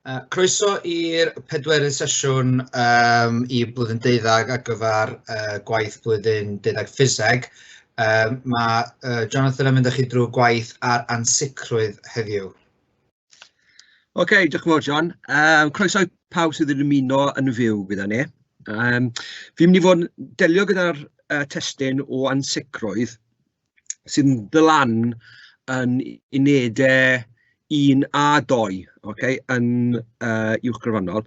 Croeso i'r pedwerydd sesiwn i blwyddyn 12 ar gyfer gwaith blwyddyn 12 Ffiseg. Mae Jonathan yn mynd â chi drwy gwaith ar ansicrwydd heddiw. OK, diolch yn fawr, John. Croeso i pawb sydd yn ymuno yn fyw gyda ni. Fi'n mynd i fod yn delio gyda'r testyn o ansicrwydd sy'n dylan yn unedau 1 a 2, okay, yn uwchgyfrannol.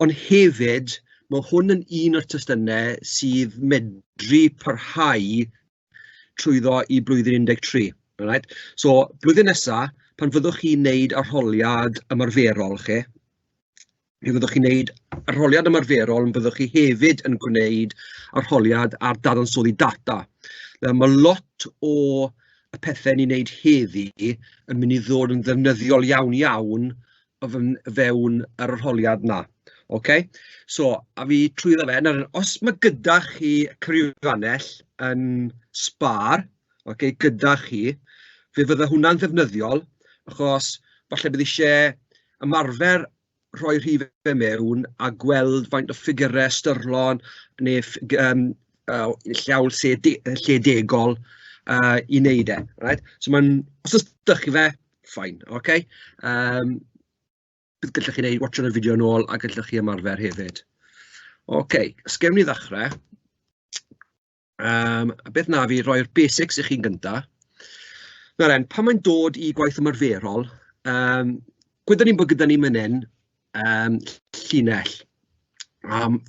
Ond hefyd, mae hwn yn un o'r testunau sydd medru parhau trwyddo i blwyddyn 13. Right? So, blwyddyn nesaf, pan fyddwch chi'n wneud arholiad ymarferol chi, fyddwch chi'n wneud arholiad ymarferol, byddwch chi hefyd yn gwneud arholiad ar dadansoddi data. Mae lot o y pethau ni'n wneud heddi yn mynd i ddod yn ddefnyddiol iawn o fewn yr arholiad na. Okay? So, a fi trwyddo fe, os mae gyda chi cyfrifannell yn sbar, okay, gyda chi, fe fydda hwnna'n ddefnyddiol, achos falle bydd eisiau ymarfer rhoi rhifau mewn a gweld faint o ffigurau styrlon neu llawl lledegol i wneud e. Right? So os ydych chi fe, fine. Okay? Bydd gallech chi wneud watcho'r fideo yn ôl a gallech chi ymarfer hefyd. OK, os gewn ni ddechrau. Beth na fi roi'r basics i chi'n gyntaf. Pan mae'n dod i gwaith ymarferol, gwydda ni'n bod gyda ni fan hyn llinell.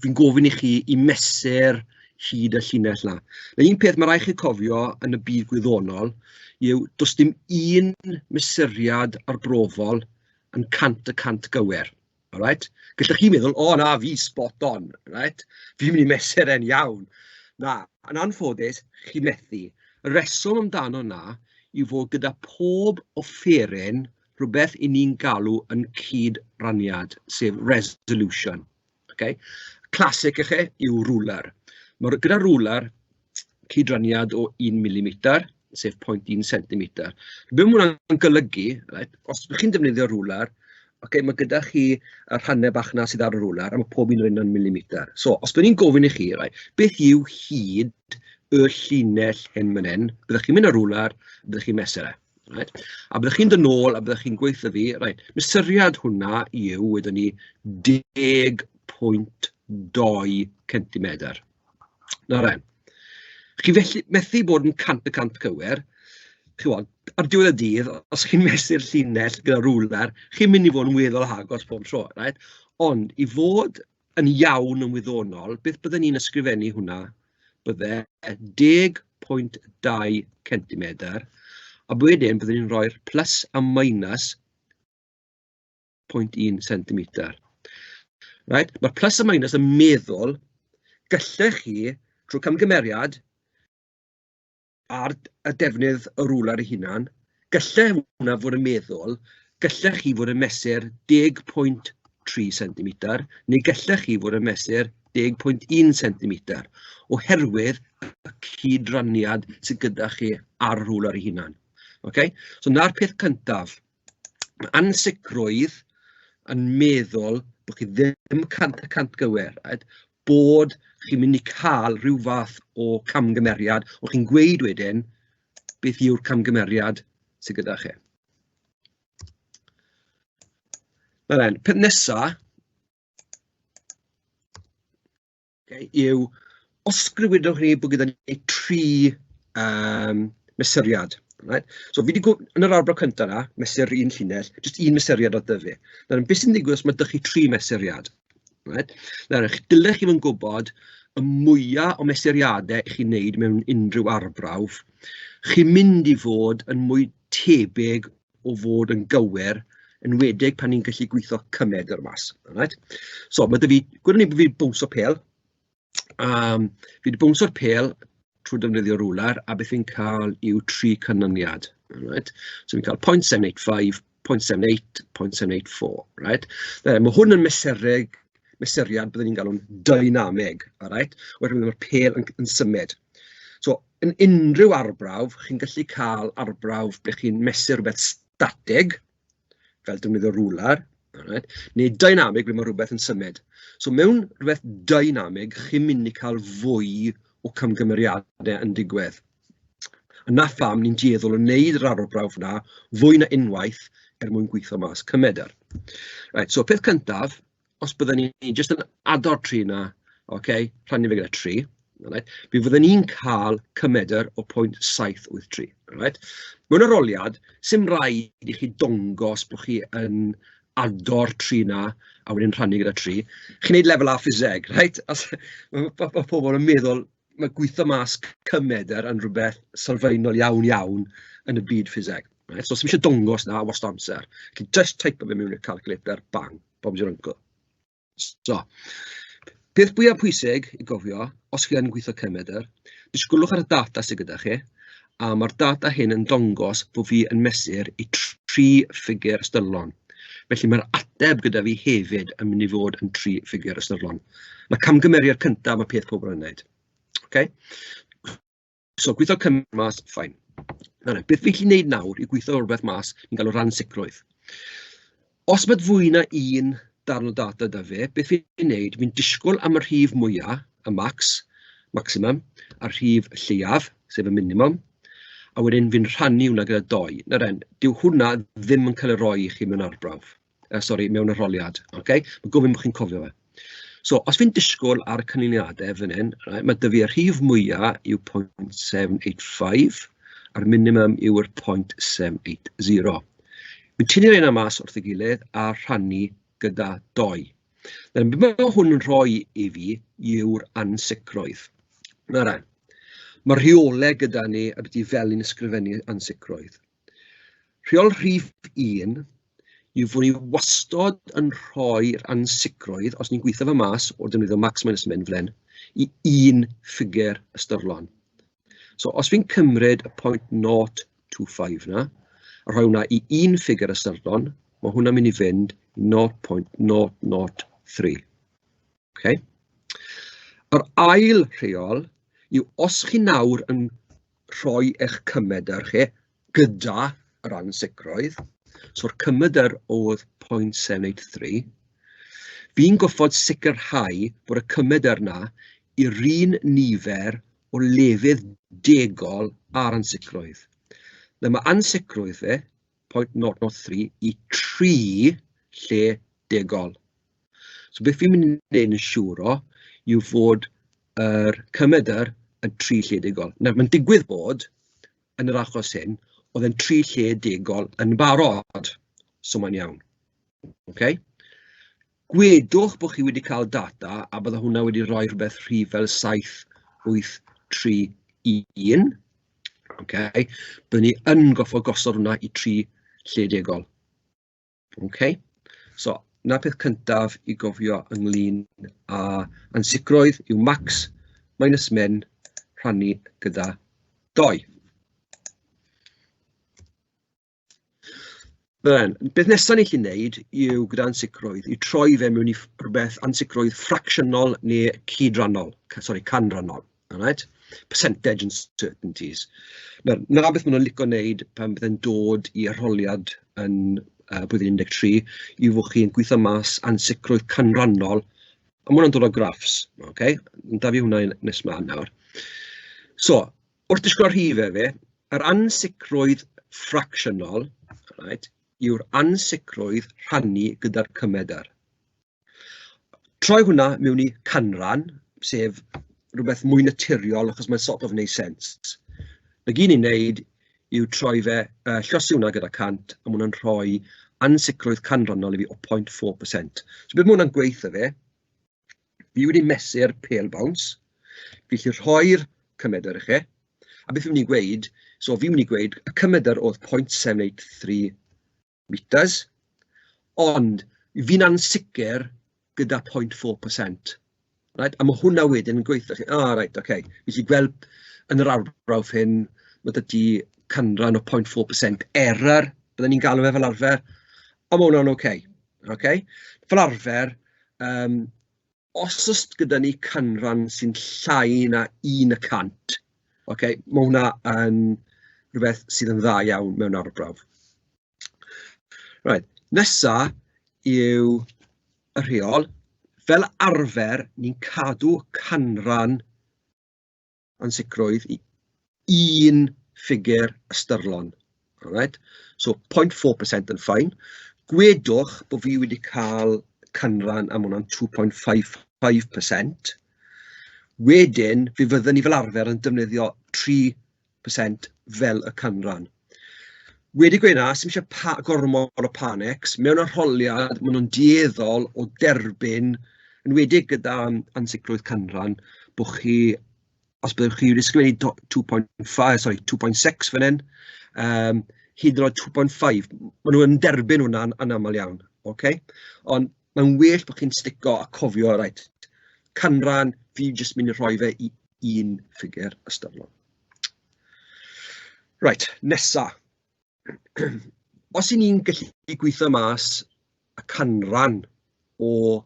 Fi'n gofyn i chi i mesur hyd y llinell na. Un peth mae rhaid chi cofio yn y byd gwyddonol yw does dim un mesuriad arbrofol yn 100% gywir. Right? Gallech chi meddwl, o na, fi spot on. Right? Fi'n mynd i mesur e'n iawn. Na, yn anffodus, chi methu. Y reswm amdano na yw fod gyda pob offeryn rhywbeth i ni'n galw yn cyd-raniad, sef resolution. Okay? Clasic i chi yw ruler. Gyda ruler, cyd-raniad o 1 mm, sef 0.1 cm. Be mae hwnna'n golygu, right? Os ydych chi'n defnyddio ruler, okay, mae gyda chi y rhannau bach na sydd ar y ruler, a mae pob un yn millimetr. So, os byddwn ni'n gofyn i chi, right, beth yw hyd y llinell hyn fan hyn, byddwch chi'n mynd ar ruler, byddwch chi'n mesur e. Right? A byddwch chi'n dod nôl a byddwch chi'n gweithio fi, right, mesuriad hwnna yw, wedyn ni, 10.2 cm. Na ren. Chi methu bod yn 100% cywir. Ar diwedd y dydd, os chi'n mesur llinell gyda rwler, chi'n mynd i fod yn weddol agos pob tro. Right? Ond i fod yn iawn yn wyddonol, beth byddwn ni'n ysgrifennu hwnna? Bydde 10.2 cm. A wedyn byddwn ni'n rhoi'r plus a minus 0.1 cm. Right? Mae'r plus a minus yn meddwl, gallech chi, trwy camgymeriad, ar y defnydd y rwler ei hunan, gallech hwnna fod yn meddwl, gallech chi fod yn mesur 10.3 cm, neu gallech chi fod yn mesur 10.1 cm, oherwydd y cyd-raniad sydd gyda chi ar y rwler ei hunan. Okay? So, na'r peth cyntaf, mae ansicrwydd yn meddwl bod chi ddim 100% gywir, right? Bod chi'n mynd i cael rhyw fath o camgymeriad, o chi'n gweud wedyn beth yw'r camgymeriad sydd gyda chi. Peth nesaf yw, osgrifenwch chi bod gyda ni 3 mesuriad. Right? So, fi wedi yn yr arbrawf cyntaf na, mesur un llinell, jyst un mesuriad o dyfu. Beth sy'n digwydd os mae ydych chi 3 mesuriad? Right? Dylech chi fod yn gwybod y mwyaf o mesuriadau i chi'n wneud mewn unrhyw arbrawf, chi'n mynd i fod yn mwy tebyg o fod yn gywir, yn wedig pan ni'n gallu gweithio cymed yr mas. Right? So, gwydden ni bod fi bwns o pel. Fi wedi bwns o'r pel trwy defnyddio rwler, a beth fi'n cael yw 3 canlyniad. Right? So, fi'n cael 0.785, 0.78, 0.784. Right? Mae hwn yn mesuriad byddwn ni'n galw'n dynamig, right? Wedyn mae'r pel yn symud. So, yn unrhyw arbrawf, chi'n gallu cael arbrawf ble chi'n mesur rhywbeth statig, fel defnyddio rwler, Right? Neu dynamig ble mae rhywbeth yn symud. So mewn rhywbeth dynamig, chi'n mynd i cael fwy o camgymeriadau yn digwydd. Yna pham ni'n dueddol o wneud yr arbrawf yna fwy na unwaith mwyn gweithio mas cymedr. Right, so peth cyntaf, os byddwn ni jyst yn ador 3 yna, okay, rhannu fe gyda 3, right, byddwn ni'n cael cymedr o 0.783. Right? Mewn aroliad, sim rhaid i chi dongos bod chi yn ador 3 yna a wedyn rhannu gyda 3. Chi'n gwneud lefel A ffiseg, right? Mae pobl yn meddwl mae gweithio mas cymedr yn rhywbeth sylfaenol iawn yn y byd ffiseg. Right? So os eisiau dongos na wast amser, chi'n just type fe mewn i'r calculator, bang, bob yw'r uncle. So, peth fwyaf pwysig i gofio, os chi yn gweithio cymedr, disgwlwch ar y data sydd gyda chi, a mae'r data hyn yn dongos bod fi yn mesur i 3 ffigur ystyrlon. Felly mae'r ateb gyda fi hefyd yn mynd i fod yn 3 ffigur ystyrlon. Mae camgymeriad cyntaf mae peth pobl yn gwneud. Okay? So, gweithio cymryd mas, ffain. Beth fi'n gallu gwneud nawr i gweithio rhywbeth mas, ni'n galw ran sicrwydd. Os mae fwy na un darn o data da fe, beth fi'n gwneud, fi'n disgwyl am y rhif mwyaf, y maximum, a'r rhif lleiaf, sef y minimum, a wedyn fi'n rhannu hwnna gyda 2. Dyw hwnna ddim yn cael ei roi i chi mewn arbrawf. Mewn arholiad. Okay? Mae gofyn bod chi'n cofio fe. So, os fi'n disgwyl ar y canlyniadau fan hyn, right, mae dy fi y rhif mwyaf yw 0.785, a'r minimum yw'r 0.780. Fi'n tynnu'r un mas wrth ei gilydd a rhannu gyda 2. Beth mae hwn yn rhoi i fi yw'r ansicrwydd. Mae rheolau gyda ni a beth i fel ni'n ysgrifennu ansicrwydd. Rheol rhif 1 yw fod ni wastod yn rhoi'r ansicrwydd, os ni'n gweithio fe mas o defnyddio max minus min fel hyn, i 1 ffigur ystyrlon. So os fi'n cymryd y 0.025 na, a rhoi hwnna i 1 ffigur ystyrlon, mae hwnna'n mynd i fynd i 0.003. Okay? Yr ail rheol yw os chi nawr yn rhoi eich cymedr chi gyda yr ansicrwydd, so'r cymedr oedd 0.783, fi'n goffod sicrhau bod y cymedr na i'r un nifer o lefydd degol ar ansicrwydd. Mae ansicrwydd fe, 0.003, i 3 lle degol. So beth fi'n mynd i wneud yn siwro yw fod yr cymedr yn 3 lle degol. Mae'n digwydd bod, yn yr achos hyn, oedd yn 3 lle degol yn barod. So mae'n iawn. Okay? Gwedwch bod chi wedi cael data a bydda hwnna wedi rhoi rhywbeth rhif fel 7, 8, 3, 1. Okay? Byddwn ni yn goffod gosod hwnna i 3 lle degol. Okay? So, na peth cyntaf i gofio ynglyn â ansicrwydd yw max minus min rhannu gyda 2. Beth nesaf ni gallu gwneud yw gyda ansicrwydd i troi fe mewn i rhywbeth ansicrwydd fracsiynol neu canrannol. Right? Percentage uncertainties. Na beth maen nhw'n licio wneud pan byddai'n dod i arholiad yn blwyddyn 13 yw fod chi'n gweithio mas ansicrwydd canrannol, a mae hwnna'n dod o graffs. Okay? Da fi hwnna nes mlaen nawr. So, wrth disgwyl rhifau fe, yr ansicrwydd fracsiynol, right, yw'r ansicrwydd rhannu gyda'r cymedr. Troi hwnna mewn i canran, sef rhywbeth mwy naturiol achos mae'n sort of wneud sens. Na gyd ni'n wneud yw troi fe, llosi hwnna gyda cant, a mae hwnna'n rhoi ansicrwydd canrannol i fi o 0.4%. So beth mae hwnna'n gweithio fe, fi wedi mesur pale bounce, fi wedi rhoi'r cymedr i chi, a beth fi'n mynd i gweud, so fi'n mynd i gweud y cymedr oedd 0.783 meters, ond fi'n ansicr gyda 0.4%. Right? A mae hwnna wedyn yn gweithio chi, right, okay. Felly gweld yn yr arbrawf hyn, mae dydi canran o 0.4% error, byddwn ni'n galw fe fel arfer, a mae hwnna'n okay. Okay? Fel arfer, os oes gyda ni canran sy'n llai na 1%, okay? Mae hwnna yn rhywbeth sydd yn dda iawn mewn arbrawf. Right. Nesa yw y rheol. Fel arfer, ni'n cadw canran ansicrwydd i un ffigur ystyrlon. Right? So 0.4% yn ffain. Gwedwch bod fi wedi cael canran am hwnna'n 2.55%. Wedyn, fi fyddwn ni fel arfer yn defnyddio 3% fel y canran. Wedi gweud na, sy'n eisiau gormod o panics, mewn arholiad, maen nhw'n dueddol o derbyn, yn wedig gyda ansicrwydd canran, bod chi, os byddwch chi wedi sgwennu 2.6 fan hyn, hyd yn oed 2.5, maen nhw'n derbyn hwnna'n anaml iawn. Okay? Ond mae'n well bod chi'n stico a cofio, right, canran, fi jyst mynd i rhoi fe i un ffigur ystyrlon. Right, nesa. Os i ni'n gallu gweithio mas y canran o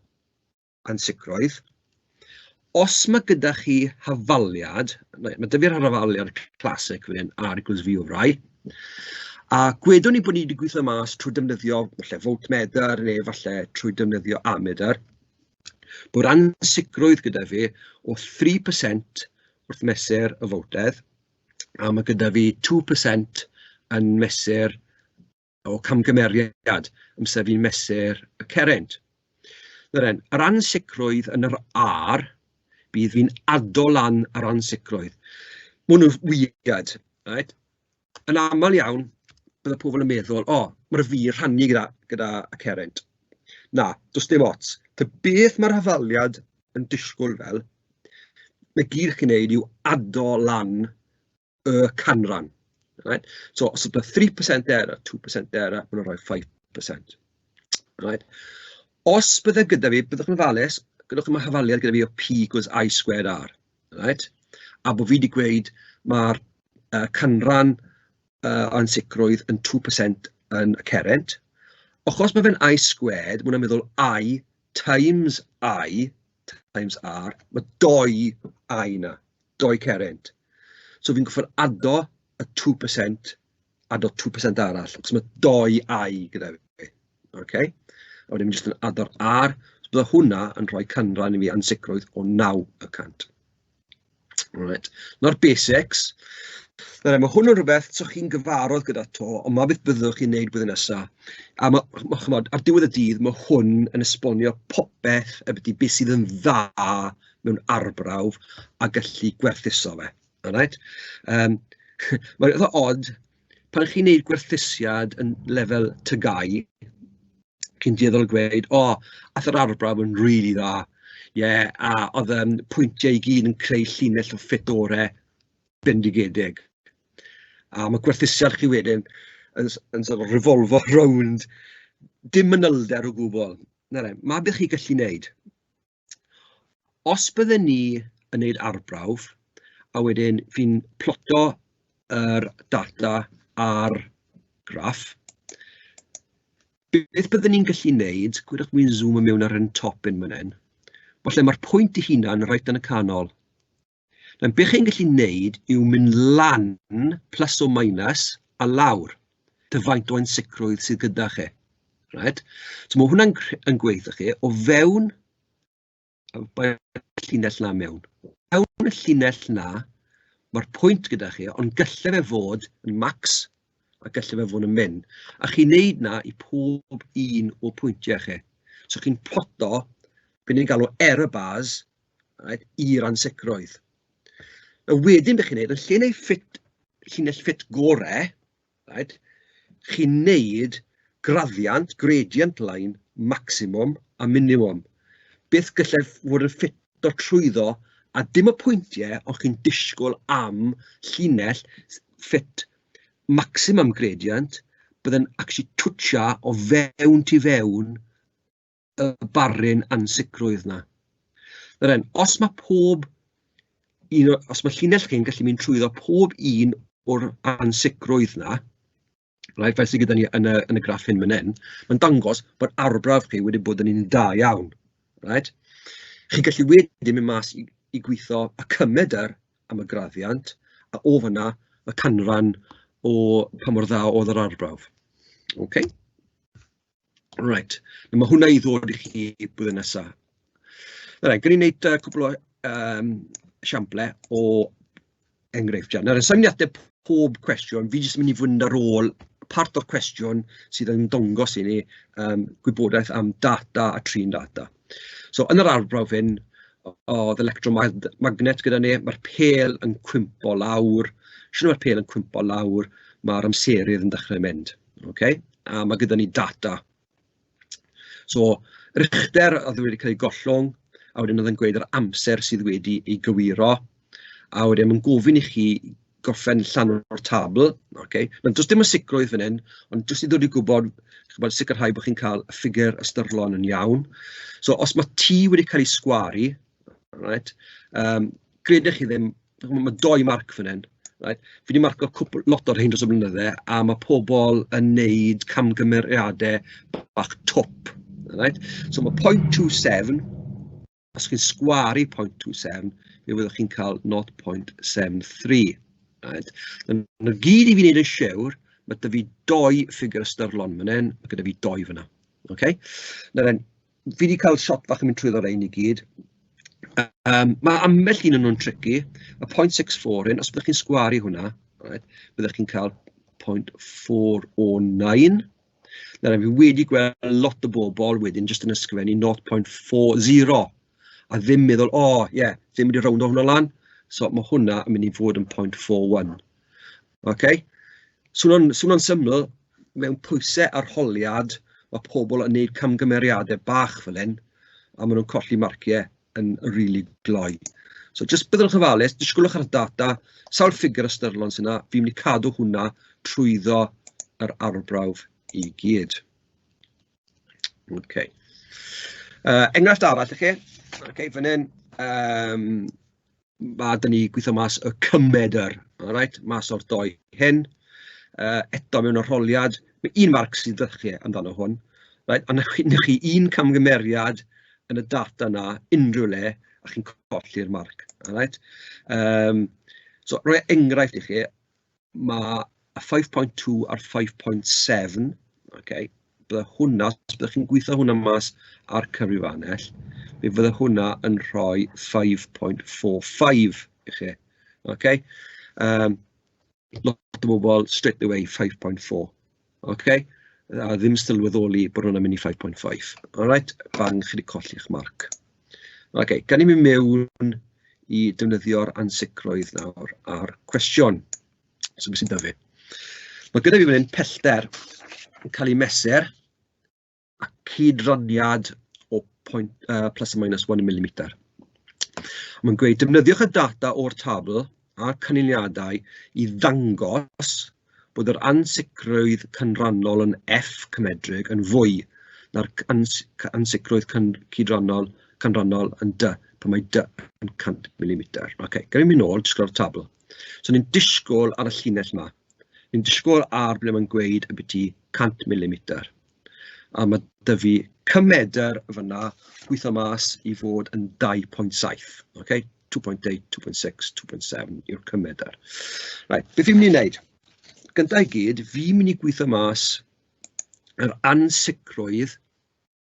ansicrwydd, os mae gyda chi hafaliad, mae dyfu'r hafaliad clasig fan hyn, R equals V over I, a gwedwn ni bod ni wedi gweithio mas trwy defnyddio falle voltmeter neu falle trwy defnyddio ammeter, bod ansicrwydd gyda fi o 3% wrth mesur y voltedd, a mae gyda fi 2% yn mesur o camgymeriad, amser fi'n mesur y current. Yr ansicrwydd yn yr R, bydd fi'n adol lan yr ansicrwydd. Mae nhw'n weird, right? Yn aml iawn, bydde pobl yn meddwl, mae'r fi rhannu gyda y current. Na, does dim ots. Beth mae'r hafaliad yn disgwyl fel, mae gyd chi'n neud yw adol lan y canran. Right? So, os ydw 3% error, 2% error, maen nhw'n rhoi 5%. Right? Os bydde gyda fi, byddwch yn falus, gyda chi'n hafaliad gyda fi o P equals I squared R. Right? A bod fi wedi gweud mae'r canran ansicrwydd yn 2% yn y current. Achos mae fe'n I squared, mae'n meddwl I times I times R, mae 2 I na, 2 current. So fi'n goffod ado y 2%, ado 2% arall, achos mae 2 I gyda fi. Okay? A wedyn fi'n jyst yn ado'r R, so bydde hwnna yn rhoi canran i fi ansicrwydd o 9%. Right. Na'r basics. Mae hwn yn rhywbeth so chi'n gyfarwydd gyda to, ond mae beth byddwch chi'n neud blwyddyn nesaf. A ar diwedd y dydd, mae hwn yn esbonio popeth y beth sydd yn dda mewn arbrawf a gallu gwerthuso fe. Right? Mae'n eitha odd, pan chi'n neud gwerthusiad yn lefel tygau, chi'n dueddol gweud, ath yr arbrawf yn rili dda. A oedd pwyntiau i gyd yn creu llinell o ffit orau bendigedig. A mae gwerthusiad chi wedyn yn sort of revolvo round, dim manylder o gwbl. Mae beth chi'n gallu neud. Os bydden ni yn neud arbrawf, a wedyn fi'n ploto yr data ar graff, beth bydden ni'n gallu neud, gwydwch mi'n zoom mewn ar yn top yn mynen, falle mae'r pwynt i hunan reit yn y canol. Beth chi'n gallu neud yw mynd lan plus o minus a lawr dyfaint o ansicrwydd sydd gyda chi. Right? So mae hwnna'n gweithio chi o fewn y llinell na mewn. Mewn y llinell na, mae'r pwynt gyda chi, ond gallai fe fod yn max a gallai fe fod yn min. A chi'n neud na i pob un o pwyntiau chi. So chi'n ploto be ni'n galw error bars, right, i'r ansicrwydd. Wedyn beth chi'n neud, yn lle neud llinell ffit gorau, right, chi'n neud graddiant, gradient line, maximum a minimum. Beth gallai fod yn ffito trwyddo, a dim y pwyntiau ond chi'n disgwyl am llinell ffit maximum gradient, byddai'n actually twtio o fewn tu fewn y baryn ansicrwydd na. Os mae llinell chi'n gallu mynd trwyddo pob un o'r ansicrwydd na, right, fel sydd gyda ni yn y graff hyn fan hyn, mae'n dangos bod arbrawf chi wedi bod yn un da iawn. Right? Chi'n gallu wedyn mynd mas i gweithio y cymedr am y graddiant, a o fanna y canran o pa mor dda oedd yr arbrawf. Okay? Right, mae hwnna I ddod I chi blwyddyn nesaf. Gan i wneud cwbl o esiamplau o enghreifftiau. Nawr, sa'n mynd i ateb pob cwestiwn, fi jyst yn mynd i fynd ar ôl part o'r cwestiwn sydd yn dangos i ni gwybodaeth am data a trin data. So, yn yr arbrawf hyn, oedd electromagnet gyda ni, mae'r pêl yn cwympo lawr. Siwr mae'r pêl yn cwympo lawr, mae'r amserydd yn dechrau mynd. Okay? A mae gyda ni data. So, rychter oedd wedi cael ei gollwng, a wedyn oedd yn gweud yr amser sydd wedi ei gywiro, a wedyn mae'n gofyn I chi gorffen llan o'r tabl. Okay? Does dim ysigrwydd fan hyn, ond jyst I ddod I gwybod, sicrhau bod chi'n cael y ffigur ystyrlon yn iawn. So, os mae T wedi cael ei sgwaru, right, gredech chi ddim, mae 2 marc fan hyn. Right? Fi wedi marco lot o'r hyn dros y blynydde, a mae pobl yn neud camgymeriadau bach twp. Right? So mae 0.27, os chi'n sgwaru 0.27, fe fyddwch chi'n cael 0.73. Right? Yn y gyd I fi wneud yn siwr, mae dy fi 2 ffigur ystyrlon fan hyn, mae gyda fi 2 fyna. Okay? Fi wedi cael shot fach yn mynd trwy ddod ein I gyd. Mae ambell un yn nhw'n tricky, y 0.64 hyn, os byddwch chi'n sgwaru hwnna, right, byddwch chi'n cael 0.409. Fi wedi gweld lot o bobl wedyn jyst yn ysgrifennu 0.40 a ddim meddwl, ddim wedi rownd o hwnna lan, so mae hwnna yn mynd I fod yn 0.41. Okay? Swnio'n syml, mewn pwysau arholiad, mae pobl yn gwneud camgymeriadau bach fel hyn, a maen nhw'n colli marciau yn rili gloi. So, jyst byddwch yn ofalus, disgwylwch ar y data, sawl ffigur ystyrlon sy'n yna, fi'n mynd I cadw hwnna trwyddo yr arbrawf I gyd. Okay. Enghraifft arall, chi? Okay, fan hyn, mae dyn ni gweithio mas y cymedr, right? Mas o'r 2 hyn. Eto mewn arholiad, mae 1 marc sydd ydych chi amdano hwn. Right? A newch chi 1 camgymeriad yn y data yna, unrhyw le, a chi'n colli'r marc. Right? So, rhoi enghraifft I chi, mae a 5.2 a'r 5.7, okay, bydde hwnna, os byddwch chi'n gweithio hwnna mas ar cyfrifanell, fe fydde hwnna yn rhoi 5.45 I chi. Okay? Lot o bobl straight away 5.4. Okay? A ddim sylweddoli bod hwnna'n mynd I 5.5. Alright? Bang, chi wedi colli'ch marc. Okay, gan I mynd mewn I defnyddio'r ansicrwydd nawr ar cwestiwn. So, beth sy'n dyfu? Mae gyda fi fan hyn pellter yn cael ei mesur a cydranniad o plus or minus 1 mm. Mae'n gweud defnyddiwch y data o'r tabl a'r canlyniadau I ddangos bod yr ansicrwydd canrannol yn F cymedrig yn fwy na'r ansicrwydd canrannol yn D, pan mae D yn 100 mm. Okay, gan I mynd nôl, disgwyl ar y tabl. So, ni'n disgwyl ar y llinell yma. Ni'n disgwyl ar ble mae'n gweud y byti 100 mm. A mae dy fi cymedr fyna gweithio mas I fod yn 2.7. Okay? 2.8, 2.6, 2.7 yw'r cymedr. Right, beth fi'n mynd I wneud? Gyntaf I gyd, fi'n mynd I gweithio mas yr ansicrwydd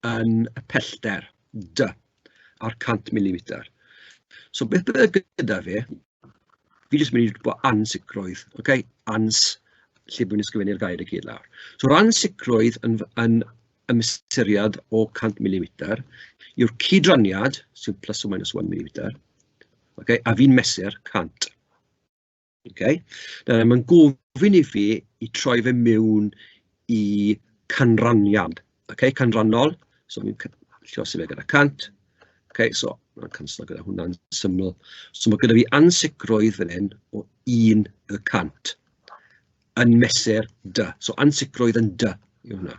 yn y pellter D ar 100 mm. So beth bydde gyda fi jyst mynd I bod ansicrwydd, okay? Lle byddwn i'n sgrifennu'r gair I gyd lawr. So, ran sicrwydd yn ymysuriad o 100 mm yw'r cydranniad, sy'n plus or minus 1 mm, okay? A fi'n mesur 100. Okay? Mae'n gofyn I fi I troi fe mewn I canraniad. Okay? Canrannol, so fi'n llosi fe gyda 100. Okay? So, mae'n canslo gyda hwnna'n syml. So, mae gyda fi ansicrwydd fan hyn o 1% yn mesur D. So, ansicrwydd yn D yw hwnna.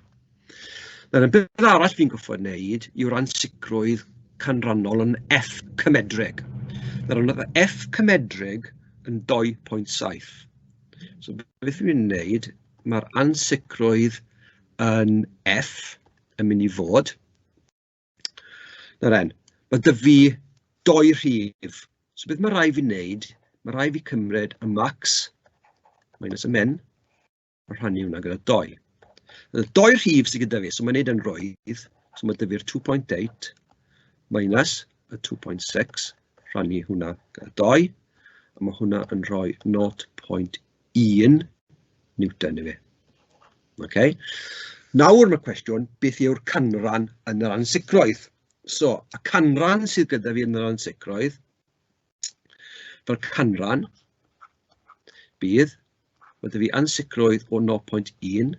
Yn beth arall fi'n goffo wneud yw'r ansicrwydd canrannol yn F cymedrig. Oedd F cymedrig yn 2.7. So, beth fi'n wneud, mae'r ansicrwydd yn F yn mynd I fod. Mae dy fi 2 rhif. So, beth mae rai fi'n wneud, mae rai fi cymryd y max minus y min, a rhannu hwnna gyda 2. Doi rhif sydd gyda fi, so mae'n neud yn roedd, so mae dyfu'r 2.8 minus y 2.6, rhannu hwnna gyda 2, a mae hwnna yn rhoi 0.1 Newton i fi. Okay. Nawr mae'r cwestiwn, beth yw'r canran yn yr ansicroedd? So, y canran sydd gyda fi yn yr ansicroedd, fel canran, bydd, wedi fi ansicroedd o 0.1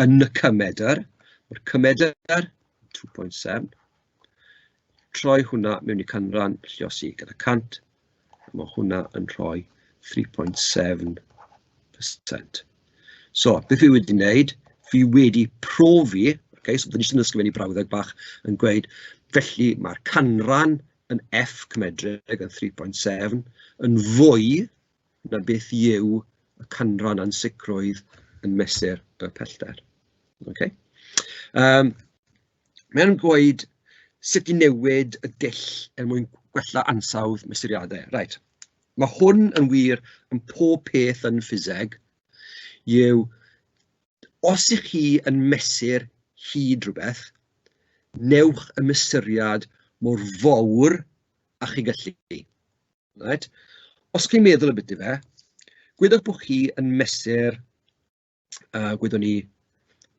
yn y cymedr, mae'r cymedr 2.7, troi hwnna mewn i canran lluosi gyda cant, a mae hwnna yn rhoi 3.7%. So, beth fi wedi wneud, fi wedi profi, okay, so byddwn i sy'n ysgrifennu brawddeg bach yn gweud, felly mae'r canran yn F cymedreg yn 3.7 yn fwy na beth yw y canran ansicrwydd yn mesur y pellter. Okay. Mae'n gweud sut i newid y dull er mwyn gwella ansawdd mesuriadau. Right. Mae hwn yn wir yn pob peth yn ffiseg yw os ych chi yn mesur hyd rhywbeth, newch y mesuriad mor fawr a chi gallu. Right? Os chi'n meddwl y beth i fe, gwydwch bod chi yn mesur, gwydwn ni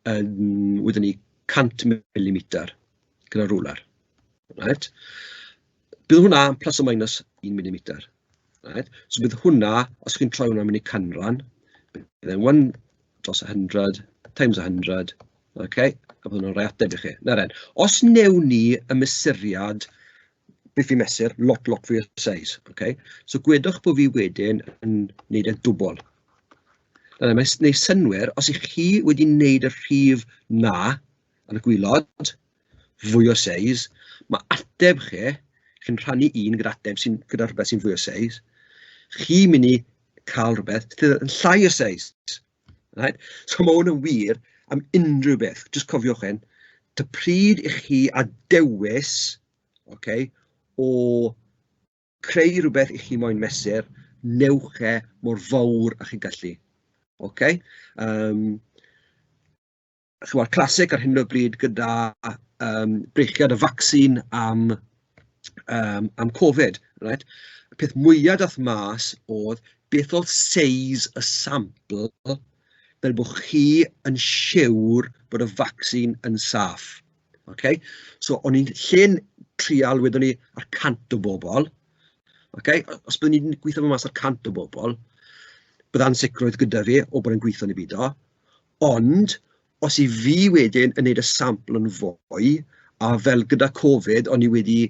100 mm gyda rwlar. Right? Bydd hwnna plus o minus 1 mm. Right? So bydd hwnna, os chi'n troi hwnna mewn i canran, bydd 1 dros 100 times 100, okay? A bydd hwnna'n rhoi ateb i chi. Na'r os newn ni y mesuriad beth fi mesur, lot fwy o size. Okay? So gwedwch bod fi wedyn yn gwneud y dwbl. Mae'n gwneud synwyr, os ych chi wedi gwneud y rhif na yn y gwylod, fwy o size, mae ateb chi, chi'n rhannu un gyda ateb gyda rhywbeth sy'n fwy o size, chi'n mynd i cael rhywbeth yn llai o size. Right? So mae hwn yn wir am unrhyw beth. Just cofiwch hyn, dy pryd i chi a dewis, okay, o creu rhywbeth i chi moyn mesur, newch e mor fawr a chi'n gallu. Okay? Chymod, clasig ar hyn o bryd gyda breichiad y vaccine am Covid. Right? Y peth mwyaf dath mas oedd beth oedd size y sampl fel bod chi yn siwr bod y vaccine yn saff. Okay? So, o'n i'n lle'n trial, wedyn ni, ar 100 o bobl. Okay? Os byddwn ni'n gweithio mas ar 100 o bobl, bydd ansicrwydd gyda fi o bod yn gweithio yn y byd o. Ond, os i fi wedyn yn gwneud y sampl yn fwy, a fel gyda Covid, o'n i wedi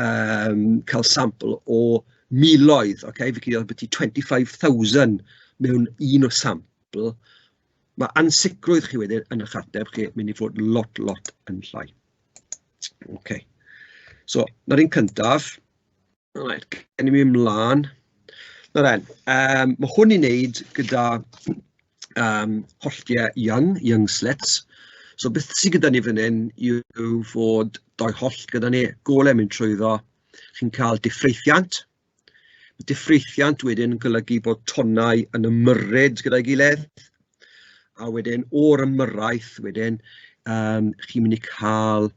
cael sampl o miloedd, okay? Fi gyda beth i 25,000 mewn un o sampl, mae ansicrwydd chi wedyn yn eich ateb chi mynd i fod lot yn llai. Okay. So, na'r un cyntaf. Right, gen i mi ymlaen. Na'r mae hwn i wneud gyda holltiau young slits. So, beth sydd gyda ni fan hyn yw fod doi holl gyda ni, golau mynd trwyddo. Chi'n cael diffreithiant. Diffreithiant wedyn yn golygu bod tonnau yn ymyrryd gyda'i gilydd. A wedyn, o'r ymyrraeth wedyn, chi'n mynd i cael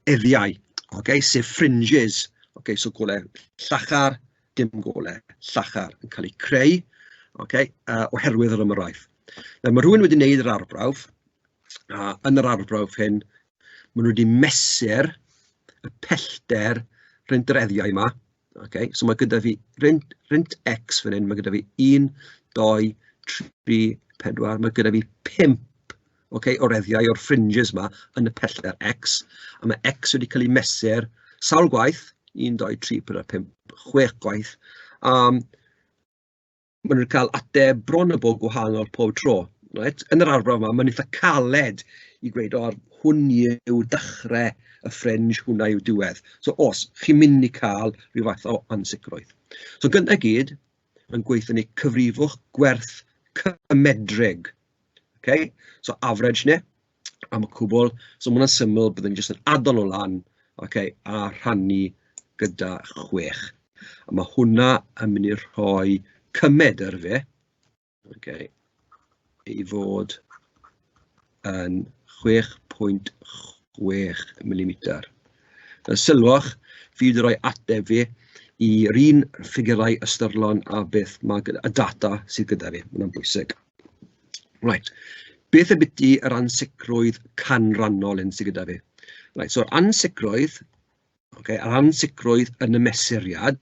eddiau, okay? Sef fringes. Okay? So golau llachar, dim golau llachar yn cael eu creu, okay? Oherwydd yr ymyrraeth. Mae rhywun wedi gwneud yr arbrawf, yn yr arbrawf hyn, maen nhw wedi mesur y pellter rent yr eddiau yma. Okay? So mae gyda fi rent X fan hyn, mae gyda fi 1, 2, 3, 4, mae gyda fi 5 okay, o'r eddiau o'r fringes yma yn y pellter X, a mae X wedi cael ei mesur sawl gwaith, 1, 2, 3, 4, 5, 6 gwaith, maen nhw'n cael ateb bron y bog gwahanol pob tro. Right? Yn yr arbrawf yma, mae'n eitha caled i gweud o'r hwn yw dechrau y fringe, hwnna yw diwedd. So os chi'n mynd i cael rhyw fath o ansicrwydd. So gyntaf gyd, mae'n gweithio ni cyfrifwch gwerth cymedreg. Okay? So average ni am y cwbl. So mae'n syml byddwn jyst yn adon o lan, okay, a rhannu gyda 6. A mae hwnna yn mynd i rhoi cymedr fi, okay, i fod yn 6.6 mm. Sylwch, fi wedi rhoi ateb fi i'r un ffigurau ystyrlon a beth mae y data sydd gyda fi. Mae'n bwysig. Right. Beth ydy yr ansicrwydd canrannol sydd gyda fi? Right. So'r ansicrwydd, yr ansicrwydd yn y mesuriad,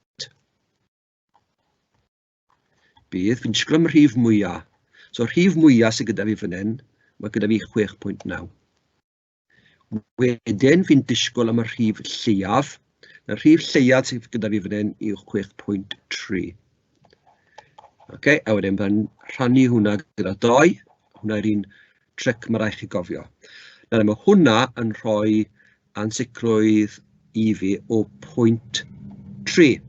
bydd fi'n disgwyl am y rhif mwyaf. So'r rhif mwyaf sydd gyda fi fan hyn, mae gyda fi 6.9. Wedyn fi'n disgwyl am y rhif lleiaf. Y rhif lleiaf sydd gyda fi fan hyn yw 6.3. A wedyn byddai'n rhannu hwnna gyda 2. Hwnna yw'r un tric mae rhaid chi gofio. Nawr, mae hwnna yn rhoi ansicrwydd i fi o 0.3.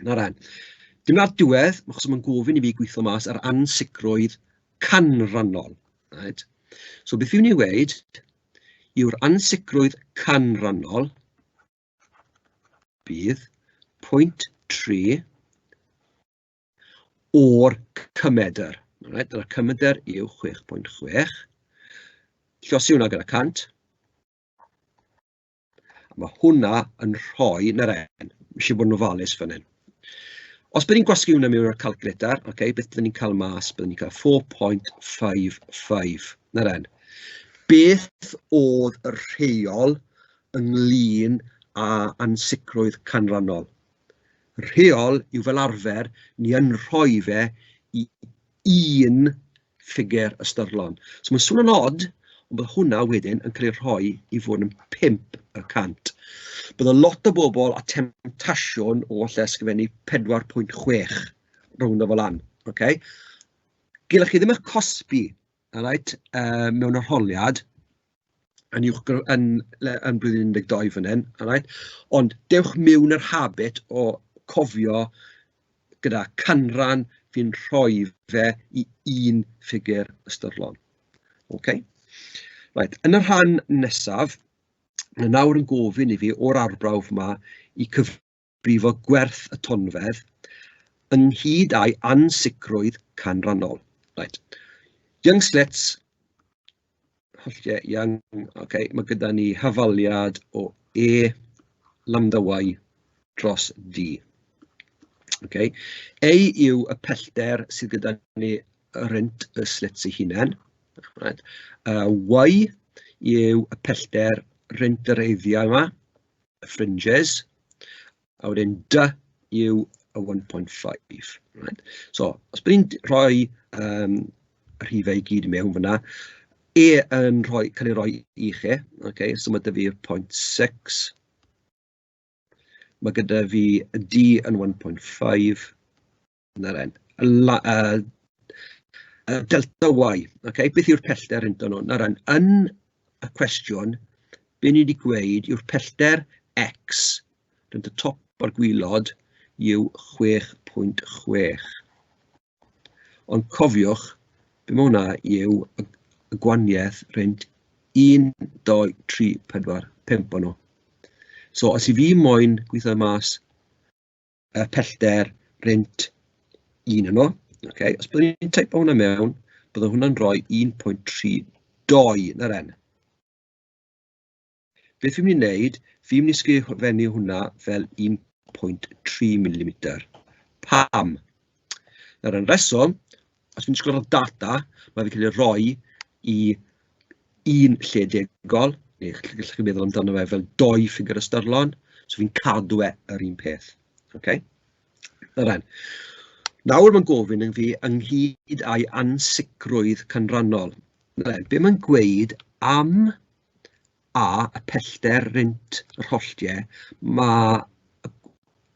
Nawr ran. Dim ar diwedd, achos mae'n gofyn i fi gweithio mas ar ansicrwydd canrannol. Right? So beth fi'n ei wneud yw'r ansicrwydd canrannol bydd 0.3 o'r cymedr. Right? Yr cymedr yw 6.6. Llosi hwnna gyda 100. Mae hwnna yn rhoi, na'r en, eisiau bod yn ofalus fan hyn. Os byddwn ni'n gwasgu hwnna mewn o'r calculator, beth byddwn ni'n cael mas, byddwn ni'n cael 4.55. Na'r en. Beth oedd y rheol ynglyn â ansicrwydd canrannol? Rheol yw fel arfer, ni yn rhoi fe i un ffigur ystyrlon. So mae'n swnio'n od, ond bydd hwnna wedyn yn cael ei rhoi i fod yn 5%. Bydd lot o bobl a temptasiwn o lle ysgrifennu 4.6 rownd o fel an. Gilech chi ddim eich cosbi mewn arholiad yn blwyddyn 12 fan hyn, ond dewch mewn yr habit o cofio gyda canran fi'n rhoi fe i un ffigur ystyrlon. Yn yr rhan nesaf, mae nawr yn gofyn i fi o'r arbrawf yma i cyfrifo gwerth y tonfedd ynghyd â'i ansicrwydd canrannol. Young slits, mae gyda ni hafaliad o E lambda y dros D. A yw y pellter sydd gyda ni rynt y slits ei hunain. Y yw y pellter rynt yr eiddiau yma, y fringes. A wedyn D yw y 1.5. So, os bydd ni'n rhoi rhifau i gyd mewn fyna, E yn cael ei roi i chi, so mae gyda fi'r 0.6. Mae gyda fi D yn 1.5. Delta Y, beth yw'r pellter rynt nhw? Yn y cwestiwn, be ni wedi gweud yw'r pellter X, rynt y top o'r gwylod, yw 6.6. Ond cofiwch, be mae hwnna yw y gwaniaeth rynt 1, 2, 3, 4, 5 o'n nhw. So, os i fi moyn gweithio mas y pellter rynt 1 o'n nhw, os byddwn ni'n teipo hwnna mewn, byddwn hwnna'n rhoi 1.32 na'r en. Beth fi'n mynd i wneud, fi'n mynd i sgrifennu hwnna fel 1.3 mm. Pam? Nawr yn reswm, os fi'n sgwrdd data, mae fi'n cael ei roi i un lledegol, neu gallwch chi meddwl amdano fe fel 2 ffigur ystyrlon, so fi'n cadw yr un peth. Nawr mae'n gofyn yn fi ynghyd â'i ansicrwydd canrannol. Be mae'n gweud am a y pellter rynt yr holltiau, mae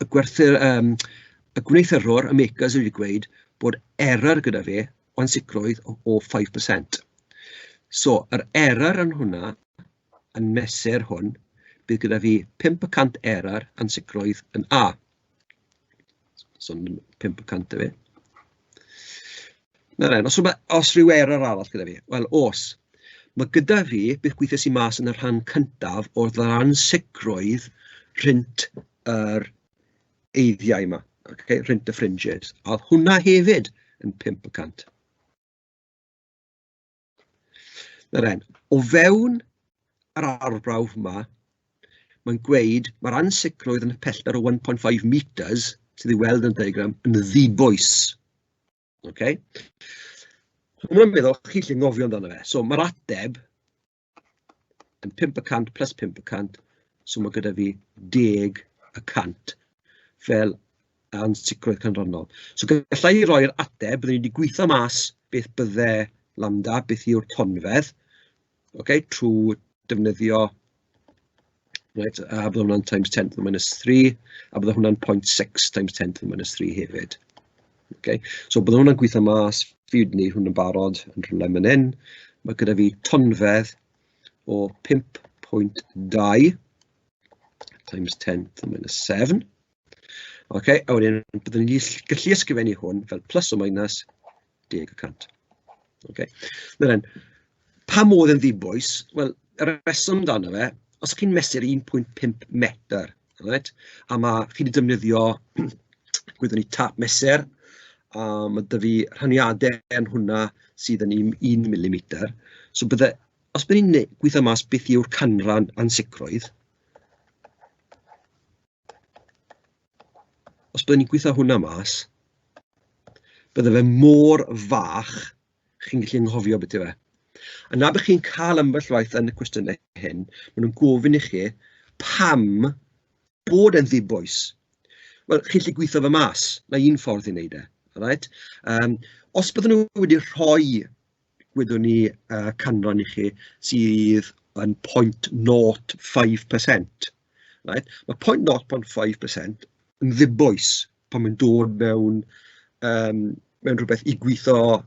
y gwneithurwr, y makers wedi gweud bod error gyda fi o ansicrwydd o 5%. So, yr error yn hwnna, yn mesur hwn, bydd gyda fi 5% error ansicrwydd yn A. So, 5% y fi. Os rhyw error arall gyda fi? Wel, os. Mae gyda fi, beth gweithiau sy'n mas yn y rhan cyntaf oedd yr ansicrwydd rynt yr eiddiau yma. Rynt y fringes. A hwnna hefyd yn 5%. Nawr en, o fewn yr arbrawf yma, mae'n gweud mae'r ansicrwydd yn pellter o 1.5 metres, sydd i weld yn y diagram, yn ddibwys. Okay? Mae'n meddwl, chi'n lle ngofio amdano fe. So mae'r ateb yn 5% plus 5%, so mae gyda fi 10% fel ansicrwydd canrannol. So gallai i roi'r ateb, byddwn ni wedi gweithio mas beth bydde lambda, beth yw'r tonfedd, okay, trwy defnyddio, right, a bydde hwnna'n times 10 to the minus 3, a bydde hwnna'n 0.6 times 10 to the minus 3 hefyd. Okay. So bydde hwnna'n gweithio mas, fi wedi gwneud hwnna'n barod yn rhywle fan hyn. Mae gyda fi tonfedd o 5.2 times 10 to the minus 7. Okay, a wedyn byddwn ni gallu ysgrifennu hwn fel plus o minus 10%. Okay. Nawr, pa modd yn ddibwys? Wel, y reswm amdano fe, os chi'n mesur 1.5 metr, right, a mae chi wedi defnyddio, gwydden ni tap mesur, a mae dy fi rhaniadau yn hwnna sydd yn 1 mm. So bydde, os byddwn ni'n gweithio mas beth yw'r canran ansicrwydd, os byddwn ni'n gweithio hwnna mas, bydde fe mor fach, chi'n gallu anghofio beth yw e. A na bych chi'n cael ambell waith yn y cwestiynau hyn, maen nhw'n gofyn i chi pam bod yn ddibwys. Wel, chi'n gallu gweithio fe mas, na un ffordd i wneud e. Right? Os byddwn nhw wedi rhoi, gwydwn ni, canran i chi sydd yn 0.05%. Right? Mae 0.05% yn ddibwys pan mae'n dod mewn rhywbeth i gweithio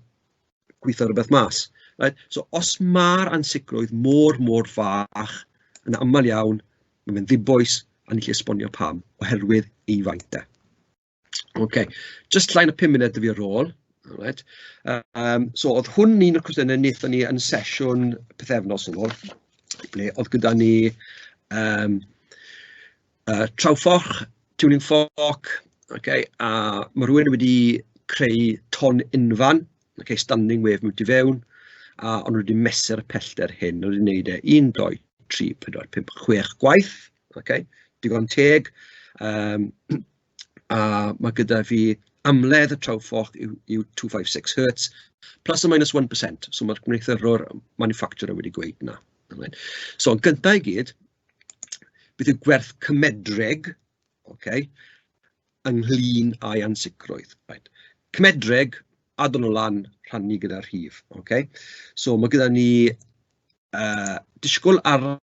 rhywbeth mas. Right? So os mae'r ansicrwydd mor fach, yn aml iawn, mae'n ddibwys a ni'n gallu esbonio pam, oherwydd ei faint e. Okay, just llain o 5 munud y fi ar ôl. Right. So oedd hwn un o'r cwestiynau wnaethon ni yn sesiwn pythefnos yn ôl, ble oedd gyda ni trawfforch, tuning fork, okay, a mae rhywun wedi creu ton unfan, okay, standing wave mewn i fewn, a ond wedi mesur y pellter hyn, wedi wneud e 1, 2, 3, 4, 5, 6 gwaith, okay, digon teg, a mae gyda fi amledd y trawfforch yw 256 Hz, plus or minus 1%, so mae'r gwneithurwr manufacturer wedi gweud na. So yn gyntaf i gyd, beth yw gwerth cymedreg, okay, ynglyn â'i ansicrwydd. Right. Cymedreg, adon o lan, rhannu gyda'r rhif. Okay. So mae gyda ni disgwyl ar y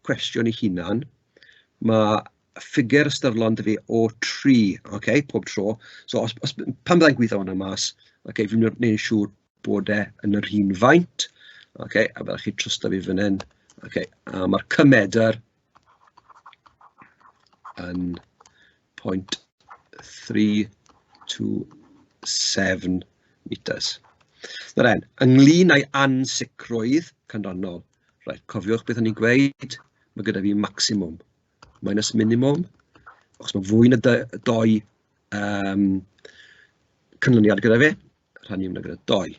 cwestiwn ei hunan, mae ffigur ystyrlon dy fi o 3, okay, pob tro. So pan byddai'n gweithio hwnna mas, okay, fi'n gwneud yn siŵr bod e yn yr un faint, okay, a byddwch chi trwsto fi fan hyn, okay, a mae'r cymedr yn 0.327 metres. Nawr en, ynglyn â'i ansicrwydd canrannol, right, cofiwch beth o'n i'n gweud, mae gyda fi maximum minus minimum, os mae fwy na doi canlyniad gyda fi, rhannu hwnna gyda 2.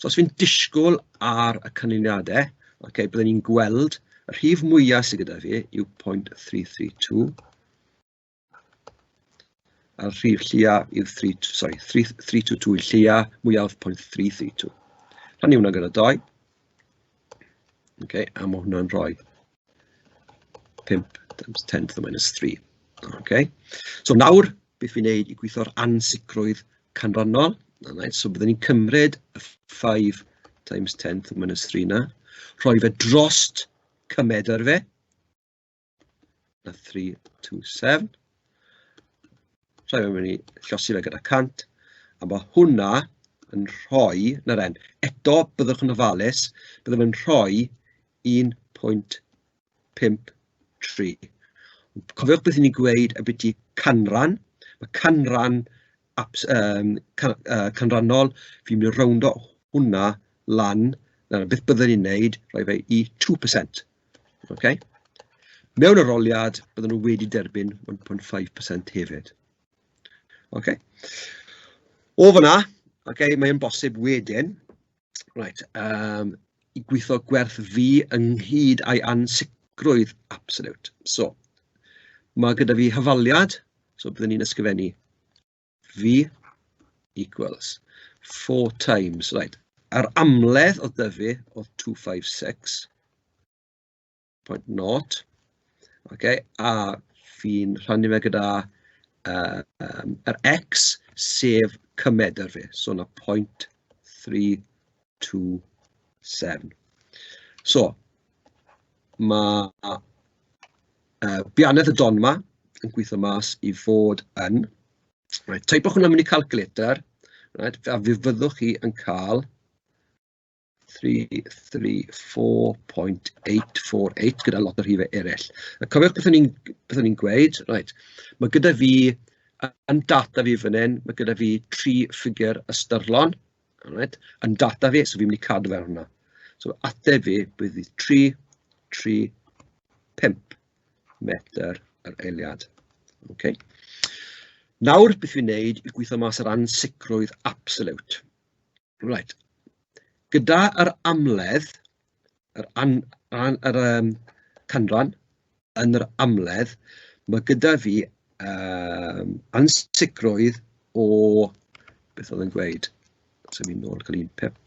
So os fi'n disgwyl ar y canlyniadau, okay, byddwn ni'n gweld y rhif mwyaf sydd gyda fi yw 0.332, a'r rhif lleiaf yw 322 yw lleiaf, mwyaf 0.332. Rhannu hwnna gyda 2, okay, a mae hwnna'n rhoi 5 times 10 to the minus 3. Okay. So nawr, beth fi'n neud i gweithio'r ansicrwydd canrannol. Right. So byddwn ni'n cymryd y 5 times 10 to the minus 3 na, rhoi fe drost cymedr fe, na 327, rhoi fe mewn i llosi fe gyda 100, a mae hwnna yn rhoi, na'r en, eto byddwch yn ofalus, byddwch yn rhoi 1.53. Cofiwch beth i ni gweud y beth i canran. Mae canran canrannol, fi'n mynd i rowndo hwnna lan, beth byddwn ni'n neud, rhoi fe i 2%. Okay? Mewn aroliad, byddwn nhw wedi derbyn 1.5% hefyd. Okay? O fyna, okay, mae'n bosib wedyn, right, i gweithio gwerth fi ynghyd a'i ansicrwydd absolute. So, mae gyda fi hyfaliad, so byddwn ni'n ysgrifennu v equals 4 times, right. Yr amledd o dyfu oedd 256.0, okay, a fi'n rhannu fe gyda yr x sef cymedr fi, so yna 0.327. So, mae bianedd y don yma yn gweithio mas i fod yn, right, teipwch hwnna mewn i calculator, right, a fe fyddwch chi yn cael 334.848 gyda lot o rhifau eraill. A cofiwch beth o'n i'n gweud, right, mae gyda fi, yn data fi fan hyn, mae gyda fi 3 ffigur ystyrlon, right, yn data fi, so fi'n mynd i cadw fe hwnna. So ateb fi bydd 335 metr yr eiliad. Okay. Nawr beth fi'n neud i gweithio mas yr ansicrwydd absolute. Right. Gyda yr amledd, yr canran yn yr amledd, mae gyda fi ansicrwydd o, beth oedd yn gweud, so fi'n nôl cael un pip.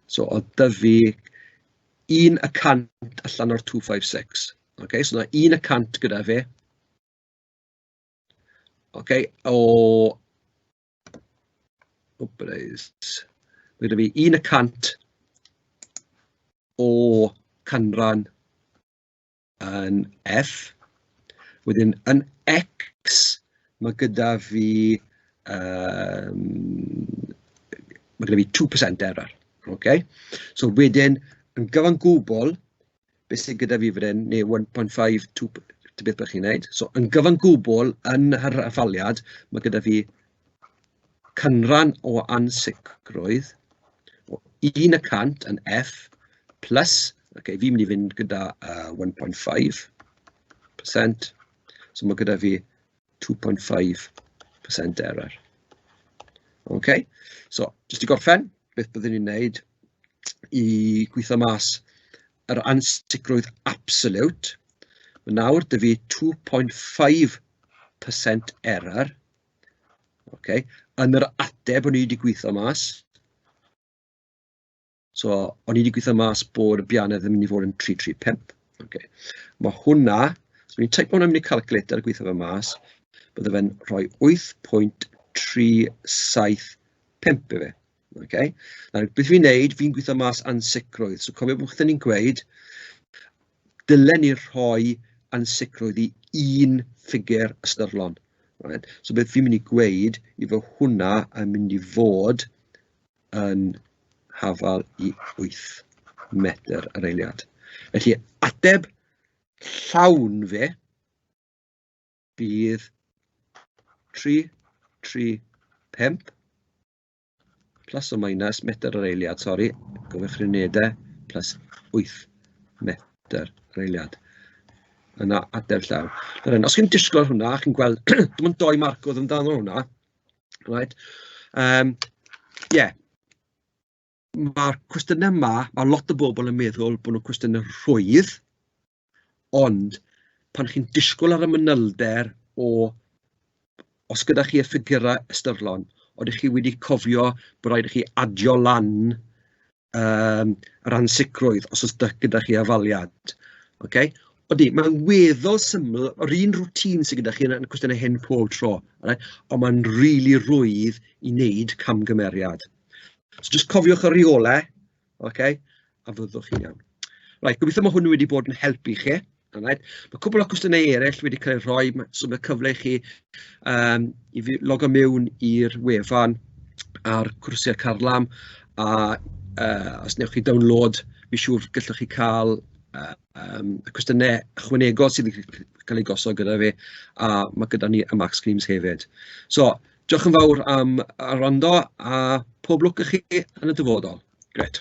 So oedd dy fi 1% allan o'r 256. Okay, so yna 1% gyda fi. Okay, gyda fi 1% o canran yn F. Wedyn yn X, mae gyda fi 2% error. Okay? So wedyn, yn gyfan gwbl, beth sydd gyda fi fan hyn, neu 1.5, 2, beth bych chi'n neud. So yn gyfan gwbl, yn yr affaliad, mae gyda fi canran o ansicrwydd o 1% yn F plus, okay, fi'n mynd i fynd gyda 1.5%, so mae gyda fi 2.5% error. Okay, so jyst i gorffen, beth byddwn ni'n neud i gweithio mas yr ansicrwydd absolute. Nawr, dy fi 2.5% error, okay, yn yr ateb o'n i wedi gweithio mas. So, o'n i wedi gweithio mas bod y bianedd yn mynd i fod yn 335. Okay. Mae hwnna, so ni'n teip hwnna mynd i calculator a gweithio fe mas, bydde fe'n rhoi 8.375 i fe. Okay. Nawr, beth fi'n neud, fi'n gweithio mas ansicrwydd. So, cofio bod chi'n gweud, dylen ni rhoi ansicrwydd i un ffigur ystyrlon. Right. So beth fi'n mynd i gweud i fod hwnna yn mynd i fod yn hafal i 8 metr yr eiliad. Felly ateb llawn fe bydd 335 plus o minus metr yr eiliad, sori, gofych rhywunedau, plus 8 metr yr eiliad. Yna ateb llawn. Os chi'n disgwyl hwnna, chi'n gweld, dim ond 2 marcodd amdano hwnna. Right. Yeah. Mae'r cwestiynau yma, mae lot o bobl yn meddwl bod nhw'n cwestiynau rhwydd, ond pan chi'n disgwyl ar y manylder o, os gyda chi y ffigurau ystyrlon, oeddech chi wedi cofio bod rhaid i chi adio lan yr ansicrwydd os oes gyda chi afaliad. Okay? Odi, mae'n weddol syml, o'r un rwtîn sydd gyda chi yn y cwestiynau hyn pob tro, right? Ond mae'n rili rwydd i wneud camgymeriad. So just cofiwch y reolau, okay? A fyddwch chi'n iawn. Right, gobeithio mae hwn wedi bod yn helpu chi. Right? Mae cwbl o cwestiynau eraill wedi cael eu rhoi, so mae cyfle i chi i logo mewn i'r wefan a'r cwrsiau Carlam, a os newch chi download, fi siŵr gallwch chi cael y cwestiynau ychwanegol sydd wedi cael eu gosod gyda fi, a mae gyda ni y Max Screams hefyd. So, diolch yn fawr am y rando, a pob lwc i chi yn y dyfodol. Gret.